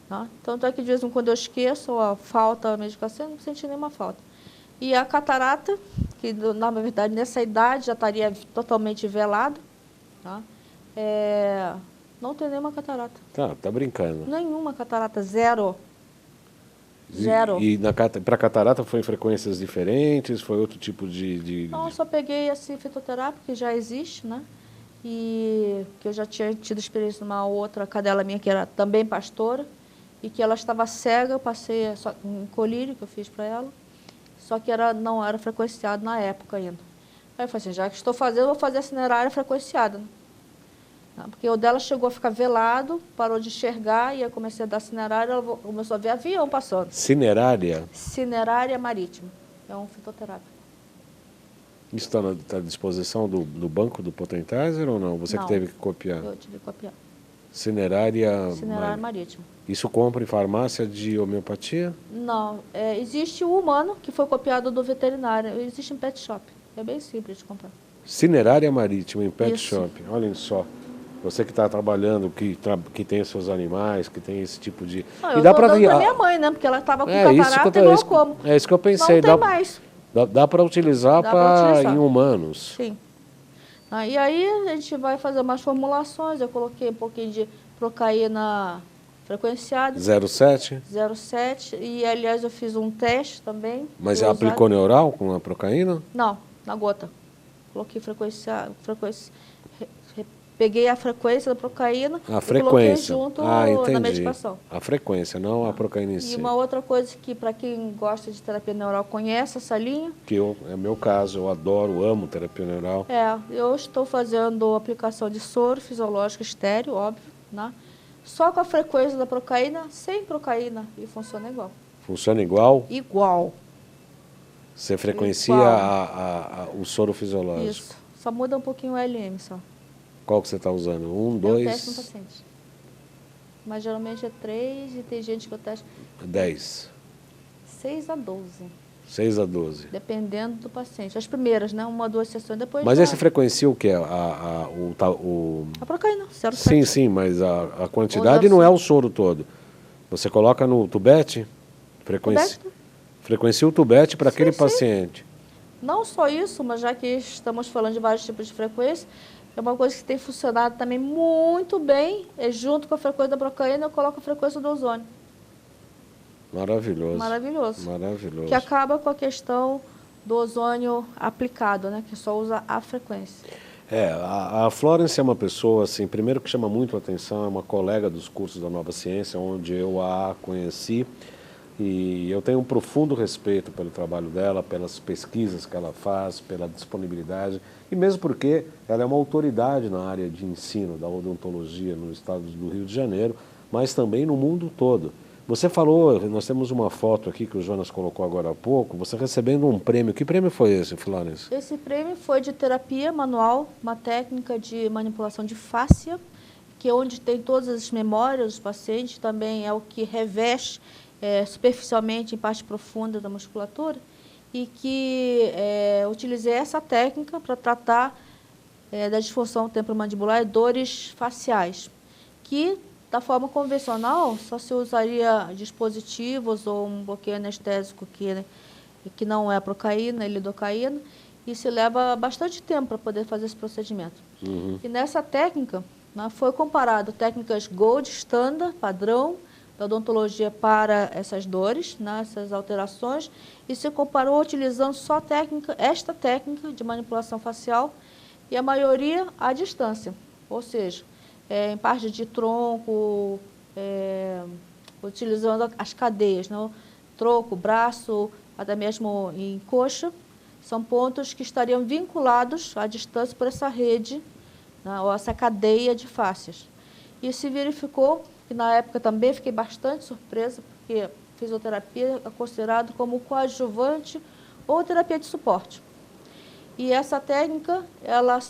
B: Tá? Tanto é que de vez em quando eu esqueço, ou falta a medicação, eu não senti nenhuma falta. E a catarata, que na verdade nessa idade já estaria totalmente velado, tá? Não tem nenhuma catarata.
C: Tá brincando.
B: Nenhuma catarata, zero. Zero.
C: E para catarata foi em frequências diferentes? Foi outro tipo de...
B: Não, eu só peguei esse fitoterápico, que já existe, né? E que eu já tinha tido experiência numa outra cadela minha, que era também pastora, e que ela estava cega, eu passei um colírio que eu fiz para ela, só que não era frequenciado na época ainda. Aí eu falei assim, já que estou fazendo, eu vou fazer a cinerária frequenciada. Né? Porque o dela chegou a ficar velado, parou de enxergar, e eu comecei a dar cinerária, ela começou a ver avião passando.
C: Cinerária?
B: Cinerária marítima. É um fitoterápico.
C: Isso está à disposição do banco do Potentizer ou não? Você
B: não,
C: que teve que copiar?
B: Eu tive que copiar.
C: Cinerária
B: marítima.
C: Isso compra em farmácia de homeopatia?
B: Não. Existe o humano, que foi copiado do veterinário. Existe em pet shop. É bem simples de comprar.
C: Cinerária marítima em pet
B: Isso.
C: shop. Olhem só. Você que está trabalhando, que tem seus animais, que tem esse tipo de...
B: Não, eu estou dando para minha mãe, né? Porque ela estava com catarata igual como.
C: É isso que eu pensei.
B: Não tem mais.
C: Dá para utilizar em humanos.
B: Sim. E aí a gente vai fazer umas formulações. Eu coloquei um pouquinho de procaína frequenciada.
C: 0,7?
B: 0,7. E, aliás, eu fiz um teste também.
C: Mas já aplicou no oral com a procaína?
B: Não, na gota. Coloquei frequência. Peguei a frequência da procaína
C: e
B: coloquei junto na medicação.
C: A frequência, não a procaína em si.
B: E uma outra coisa que, para quem gosta de terapia neural, conhece essa linha.
C: Que é meu caso, eu adoro, amo terapia neural.
B: Eu estou fazendo aplicação de soro fisiológico estéreo, óbvio, né? Só com a frequência da procaína, sem procaína, e funciona igual.
C: Funciona igual?
B: Igual.
C: Você frequencia o soro fisiológico?
B: Isso. Só muda um pouquinho o LM, só.
C: Qual que você está usando? 1, 2?
B: Eu testo no paciente. Mas geralmente é 3 e tem gente que eu testo...
C: 10.
B: 6 a 12.
C: 6 a 12.
B: Dependendo do paciente. As primeiras, né? 1 ou 2 sessões, depois...
C: Mas aí você frequencia o quê?
B: A procaína,
C: 0,7. Sim, mas a quantidade não é o soro todo. Você coloca no tubete, frequencia o tubete para aquele paciente.
B: Não só isso, mas já que estamos falando de vários tipos de frequência, é uma coisa que tem funcionado também muito bem, junto com a frequência da procaína, eu coloco a frequência do ozônio.
C: Maravilhoso.
B: Maravilhoso.
C: Maravilhoso.
B: Que acaba com a questão do ozônio aplicado, né? Que só usa a frequência.
C: A Florence é uma pessoa, assim, primeiro que chama muito a atenção, é uma colega dos cursos da Nova Ciência, onde eu a conheci. E eu tenho um profundo respeito pelo trabalho dela, pelas pesquisas que ela faz, pela disponibilidade, e mesmo porque ela é uma autoridade na área de ensino da odontologia no estado do Rio de Janeiro, mas também no mundo todo. Você falou, nós temos uma foto aqui que o Jonas colocou agora há pouco, você recebendo um prêmio. Que prêmio foi esse, Florence?
B: Esse prêmio foi de terapia manual, uma técnica de manipulação de fáscia, que é onde tem todas as memórias dos pacientes, também é o que reveste superficialmente em parte profunda da musculatura, e que utilizei essa técnica para tratar da disfunção temporomandibular e dores faciais, que da forma convencional só se usaria dispositivos ou um bloqueio anestésico que não é a procaína, a lidocaína, e se leva bastante tempo para poder fazer esse procedimento. E nessa técnica, né, foi comparado técnicas Gold, Standard, padrão, da odontologia para essas dores, né, essas alterações, e se comparou utilizando só esta técnica de manipulação facial, e a maioria à distância, ou seja, em parte de tronco, utilizando as cadeias, né, tronco, braço, até mesmo em coxa, são pontos que estariam vinculados à distância por essa rede, né, ou essa cadeia de fáscias. E se verificou que na época também fiquei bastante surpresa, porque fisioterapia é considerado como coadjuvante ou terapia de suporte. E essa técnica, ela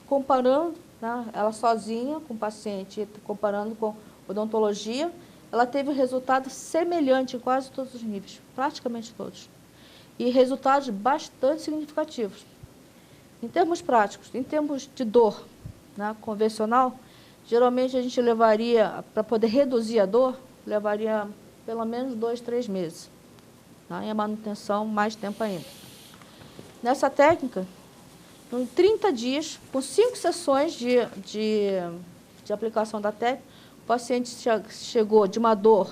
B: comparando, né, ela sozinha com o paciente, comparando com odontologia, ela teve um resultado semelhante em quase todos os níveis, praticamente todos. E resultados bastante significativos. Em termos práticos, em termos de dor, né, convencional, geralmente a gente levaria, para poder reduzir a dor, levaria pelo menos 2, 3 meses. Tá? E a manutenção, mais tempo ainda. Nessa técnica, em 30 dias, com 5 sessões de aplicação da técnica, o paciente chegou de uma dor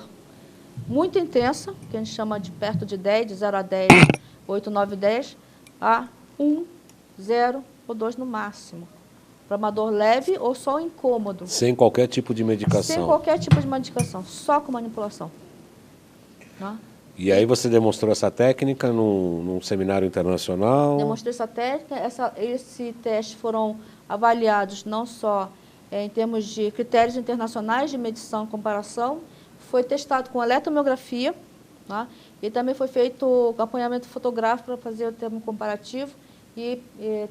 B: muito intensa, que a gente chama de perto de 10, de 0 a 10, 8, 9, 10, a 1, 0 ou 2 no máximo. Para uma dor leve ou só incômodo.
C: Sem qualquer tipo de medicação.
B: Sem qualquer tipo de medicação, só com manipulação. Tá?
C: E aí você demonstrou essa técnica num seminário internacional?
B: Demonstrei essa técnica. Esses testes foram avaliados não só em termos de critérios internacionais de medição e comparação, foi testado com eletromiografia, tá? E também foi feito acompanhamento fotográfico para fazer o termo comparativo, e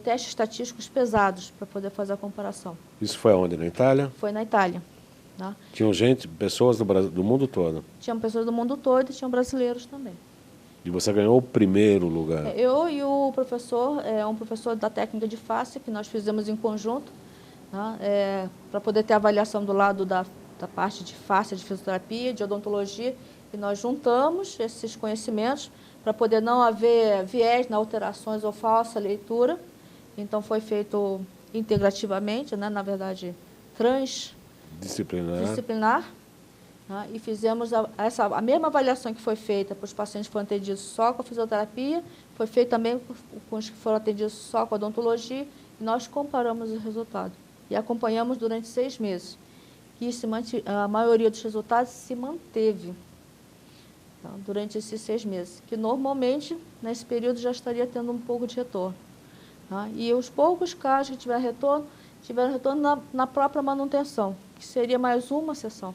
B: testes estatísticos pesados para poder fazer a comparação.
C: Isso foi onde? Na Itália?
B: Foi na Itália. Tá?
C: Tinham pessoas do mundo todo?
B: Tinham pessoas do mundo todo e tinham brasileiros também.
C: E você ganhou o primeiro lugar?
B: Eu e o professor, um professor da técnica de face, que nós fizemos em conjunto, tá? Para poder ter avaliação do lado da parte de face, de fisioterapia, de odontologia, e nós juntamos esses conhecimentos para poder não haver viés, alterações ou falsa leitura. Então, foi feito integrativamente, né? Na verdade, transdisciplinar, né? E fizemos a mesma avaliação que foi feita para os pacientes que foram atendidos só com a fisioterapia, foi feita também com os que foram atendidos só com a odontologia, e nós comparamos o resultado. E acompanhamos durante 6 meses. E a maioria dos resultados se manteve. Então, durante esses 6 meses, que normalmente, nesse período, já estaria tendo um pouco de retorno. Tá? E os poucos casos que tiveram retorno na própria manutenção, que seria mais uma sessão.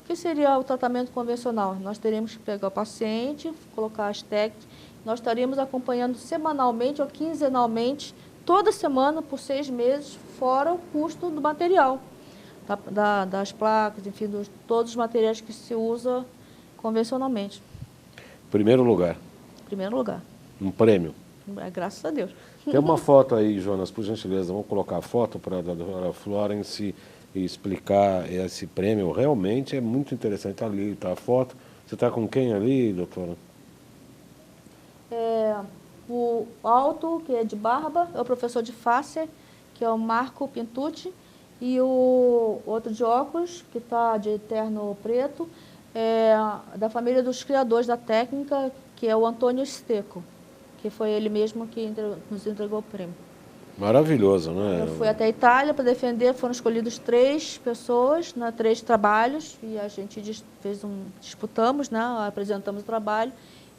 B: O que seria o tratamento convencional? Nós teríamos que pegar o paciente, colocar as técnicas, nós estaríamos acompanhando semanalmente ou quinzenalmente, toda semana, por 6 meses, fora o custo do material, das placas, enfim, todos os materiais que se usa convencionalmente.
C: Primeiro lugar.
B: Primeiro lugar.
C: Um prêmio.
B: Graças a Deus.
C: Tem uma foto aí, Jonas, por gentileza. Vamos colocar a foto para a doutora Florence explicar esse prêmio. Realmente é muito interessante. Está ali, está a foto. Você está com quem ali, doutora?
B: O alto, que é de barba, é o professor de face, que é o Marco Pintucci, e o outro de óculos, que está de terno preto, da família dos criadores da técnica, que é o Antônio Stecco, que foi ele mesmo que nos entregou o prêmio.
C: Maravilhoso, né?
B: Eu fui até a Itália para defender, foram escolhidos 3 pessoas, 3 trabalhos, e a gente disputamos, né, apresentamos o trabalho,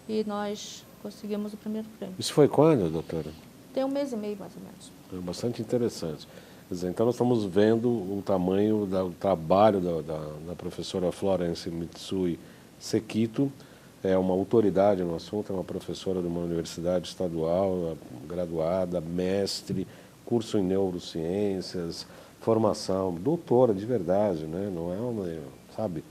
B: e nós conseguimos o primeiro prêmio.
C: Isso foi quando, doutora?
B: Tem 1 mês e meio, mais ou menos.
C: É bastante interessante. Quer dizer, então, nós estamos vendo o tamanho do trabalho da professora Florence Mitsui Sekito. É uma autoridade no assunto, é uma professora de uma universidade estadual, graduada, mestre, curso em neurociências, formação, doutora de verdade, né? Não é uma, sabe?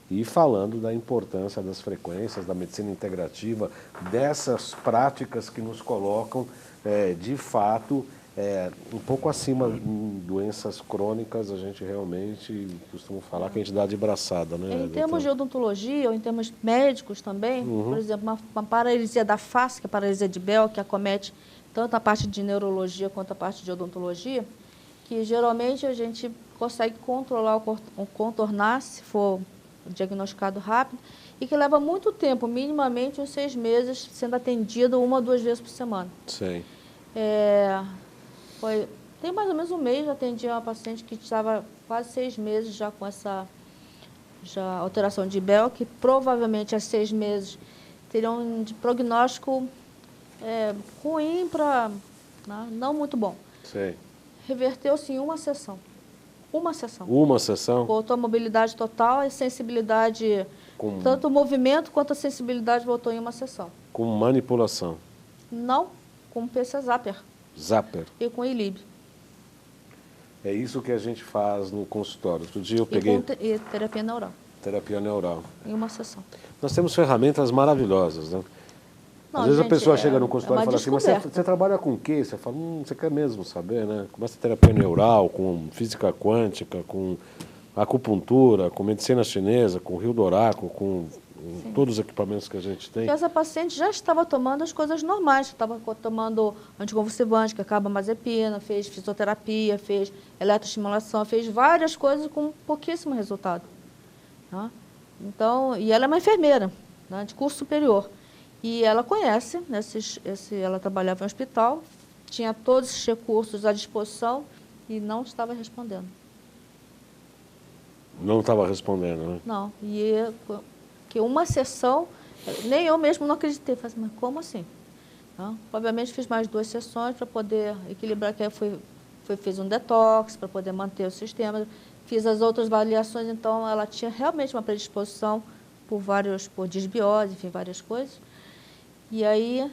C: E falando da importância das frequências, da medicina integrativa, dessas práticas que nos colocam, de fato, um pouco acima em doenças crônicas. A gente realmente costuma falar que a gente dá de braçada, né?
B: Em termos de odontologia, ou em termos médicos também, por exemplo, uma paralisia da face, que é a paralisia de Bell, que acomete tanto a parte de neurologia quanto a parte de odontologia, que geralmente a gente consegue controlar ou contornar, se for diagnosticado rápido, e que leva muito tempo, minimamente uns 6 meses, sendo atendido 1 ou 2 vezes por semana.
C: Sei.
B: Tem mais ou menos um mês, eu atendi uma paciente que estava quase 6 meses já com essa alteração de IBEL, que provavelmente há 6 meses teriam um prognóstico ruim para não muito bom.
C: Sei.
B: Reverteu-se em uma sessão. Uma sessão.
C: Uma sessão?
B: Voltou a mobilidade total e sensibilidade, tanto o movimento quanto a sensibilidade voltou em uma sessão.
C: Com manipulação?
B: Não, com PC Zapper.
C: Zapper.
B: E com ILIB.
C: É isso que a gente faz no consultório. Outro dia eu peguei...
B: E terapia neural.
C: Terapia neural.
B: Em uma sessão.
C: Nós temos ferramentas maravilhosas, né?
B: Não,
C: Às vezes
B: gente,
C: a pessoa chega no consultório e fala assim, mas você trabalha com o quê? Você fala, você quer mesmo saber, né? Começa terapia neural, com física quântica, com acupuntura, com medicina chinesa, com rio do oráculo, com todos os equipamentos que a gente tem.
B: Porque essa paciente já estava tomando as coisas normais, estava tomando anticonvulsivante, que acaba carbamazepina, fez fisioterapia, fez eletroestimulação, fez várias coisas com pouquíssimo resultado. Tá? Então, e ela é uma enfermeira, né, de curso superior. E ela conhece, ela trabalhava em um hospital, tinha todos os recursos à disposição e não estava respondendo.
C: Não estava respondendo, né?
B: Não. E que uma sessão, nem eu mesmo não acreditei. Falei, mas como assim? Não? Obviamente fiz mais 2 sessões para poder equilibrar, que fez um detox para poder manter o sistema. Fiz as outras avaliações, então ela tinha realmente uma predisposição por disbiose, enfim, várias coisas. E aí...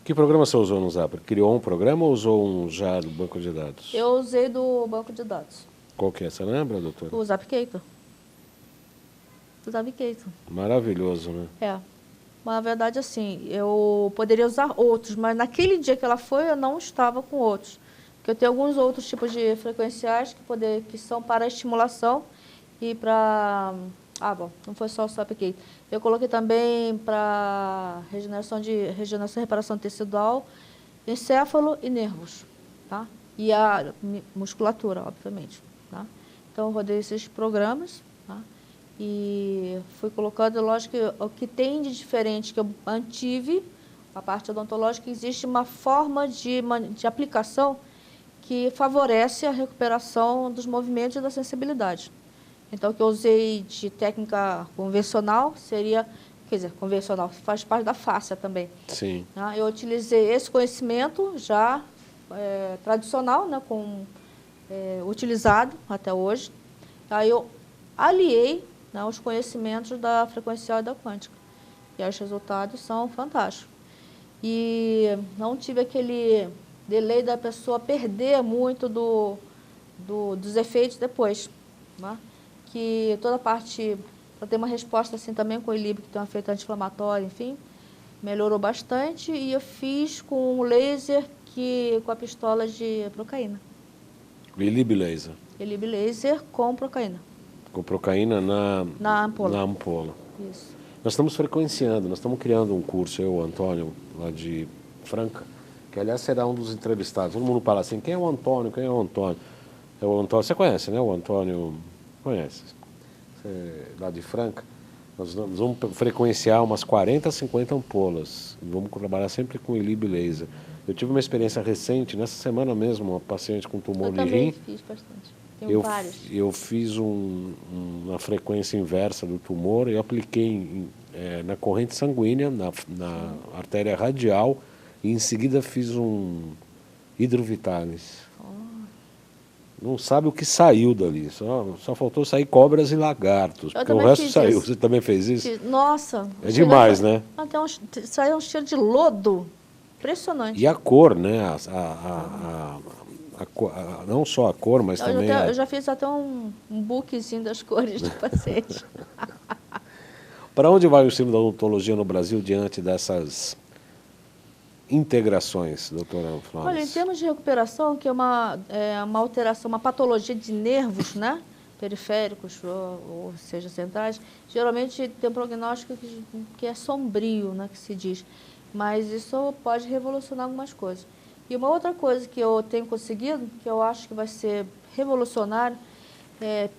C: Que programa você usou no Zapper? Criou um programa ou usou um já do banco de dados?
B: Eu usei do banco de dados.
C: Qual que é? Você lembra, doutora?
B: O Zapcator. O Zapcator.
C: Maravilhoso, né?
B: Mas, na verdade, assim, eu poderia usar outros, mas naquele dia que ela foi, eu não estava com outros. Porque eu tenho alguns outros tipos de frequenciais que são para estimulação e para... não foi só o Zapcator. Eu coloquei também para regeneração e reparação tecidual, encéfalo e nervos, tá? E a musculatura, obviamente, tá? Então, eu rodei esses programas, tá? E fui colocando, lógico, o que tem de diferente que eu mantive, a parte odontológica, existe uma forma de aplicação que favorece a recuperação dos movimentos e da sensibilidade. Então, o que eu usei de técnica convencional seria, quer dizer, convencional, faz parte da fáscia também.
C: Sim.
B: Eu utilizei esse conhecimento já tradicional, né, utilizado até hoje. Aí eu aliei, né, os conhecimentos da frequencial e da quântica. E os resultados são fantásticos. E não tive aquele delay da pessoa perder muito dos efeitos depois, né? Que toda a parte, para ter uma resposta assim também com o ILIB, que tem um efeito anti-inflamatório, enfim, melhorou bastante. E eu fiz com o laser, com a pistola de procaína.
C: ILIB laser.
B: ILIB laser com procaína.
C: Com procaína na
B: ampola.
C: Na ampola.
B: Isso.
C: Nós estamos frequenciando, nós estamos criando um curso, eu e o Antônio, lá de Franca, que aliás será um dos entrevistados. Todo mundo fala assim, quem é o Antônio? Quem é o Antônio? É o Antônio, você conhece, né? O Antônio... Conhece, lá de Franca, nós vamos frequenciar umas 40 a 50 ampolas, vamos trabalhar sempre com ILIB laser. Eu tive uma experiência recente, nessa semana mesmo, uma paciente com tumor de rim.
B: Eu também fiz bastante, tenho vários.
C: Eu fiz uma frequência inversa do tumor e apliquei na corrente sanguínea, na artéria radial, e em seguida fiz um hidrovitalis. Não sabe o que saiu dali, só faltou sair cobras e lagartos, porque o resto saiu. Você também fez isso?
B: Nossa!
C: É demais, né?
B: Saiu um cheiro de lodo, impressionante.
C: E a cor, né? Não só a cor, mas também...
B: Eu já fiz até um bookzinho das cores do paciente.
C: Para onde vai o ensino da odontologia no Brasil diante dessas integrações, doutora Flores?
B: Olha, em termos de recuperação, que é uma alteração, uma patologia de nervos, né? Periféricos, ou seja, centrais, geralmente tem um prognóstico que é sombrio, né? Que se diz. Mas isso pode revolucionar algumas coisas. E uma outra coisa que eu tenho conseguido, que eu acho que vai ser revolucionário,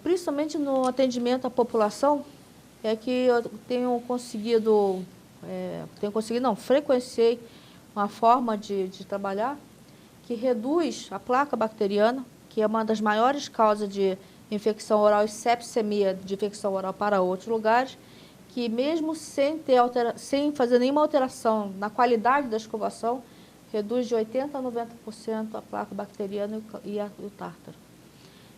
B: Principalmente no atendimento à população, é que eu frequenciei uma forma de trabalhar que reduz a placa bacteriana, que é uma das maiores causas de infecção oral e sepsemia de infecção oral para outros lugares, que mesmo sem fazer nenhuma alteração na qualidade da escovação, reduz de 80% a 90% a placa bacteriana e o tártaro.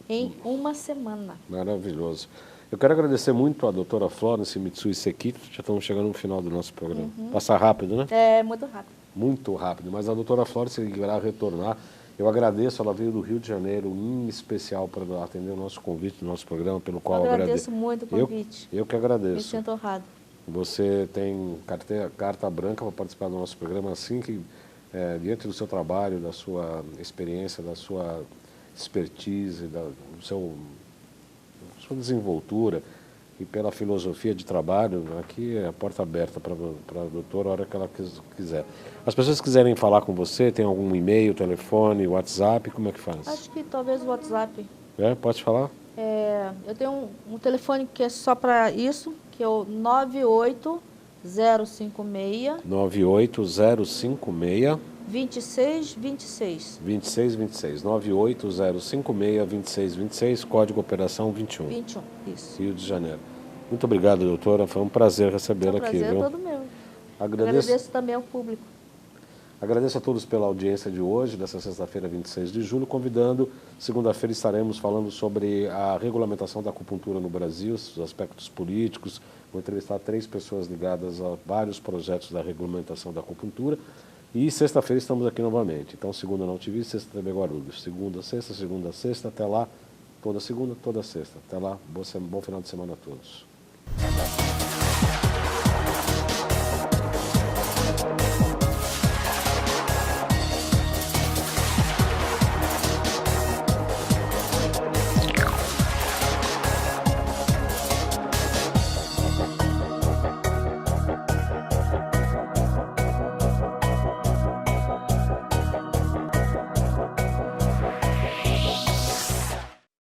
B: Em uma semana.
C: Maravilhoso. Eu quero agradecer muito a doutora Florence Mitsui Sekito. Já estamos chegando no final do nosso programa. Passa rápido, né?
B: É, muito rápido.
C: Muito rápido. Mas a doutora Florence irá retornar. Eu agradeço, ela veio do Rio de Janeiro, em especial, para atender o nosso convite, do nosso programa, pelo qual eu agradeço
B: muito o convite.
C: Eu que agradeço.
B: Me sinto honrado.
C: Você tem carta branca para participar do nosso programa, assim que, diante do seu trabalho, da sua experiência, da sua expertise, da sua desenvoltura e pela filosofia de trabalho, aqui é a porta aberta para a doutora a hora que ela quiser. As pessoas que quiserem falar com você, tem algum e-mail, telefone, WhatsApp, como é que faz?
B: Acho que talvez o WhatsApp.
C: Pode falar?
B: Eu tenho um telefone que é só para isso, que é o 98056 2626.
C: 2626. 98056-2626, código operação 21.
B: 21, isso.
C: Rio de Janeiro. Muito obrigado, doutora. Foi um prazer recebê-la aqui.
B: Prazer
C: viu?
B: todo meu.
C: Agradeço
B: também ao público.
C: Agradeço a todos pela audiência de hoje, dessa sexta-feira, 26 de julho, convidando, segunda-feira estaremos falando sobre a regulamentação da acupuntura no Brasil, os aspectos políticos. Vou entrevistar 3 pessoas ligadas a vários projetos da regulamentação da acupuntura. E sexta-feira estamos aqui novamente. Então, segunda não TV, sexta TV Guarulhos. Segunda, sexta, até lá. Toda segunda, toda sexta. Até lá, bom final de semana a todos.